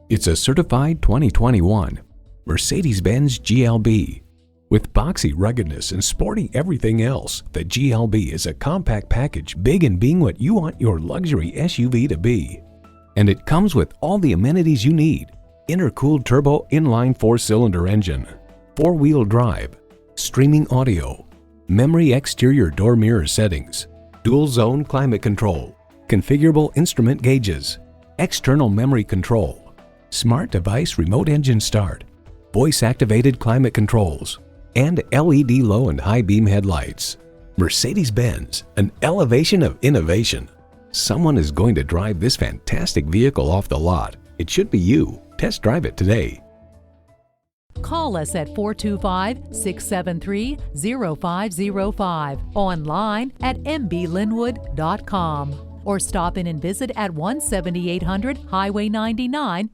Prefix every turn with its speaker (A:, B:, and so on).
A: It's a certified 2021 Mercedes-Benz GLB. With boxy ruggedness and sporty everything else, the GLB is a compact package big in being what you want your luxury SUV to be. And it comes with all the amenities you need: intercooled turbo inline 4-cylinder engine, 4-wheel drive, streaming audio, memory exterior door mirror settings, dual zone climate control, configurable instrument gauges, external memory control, smart device remote engine start, voice-activated climate controls, and LED low and high beam headlights. Mercedes-Benz, an elevation of innovation. Someone is going to drive this fantastic vehicle off the lot. It should be you. Test drive it today.
B: Call us at 425-673-0505, online at mblynnwood.com, or stop in and visit at 17800 Highway 99,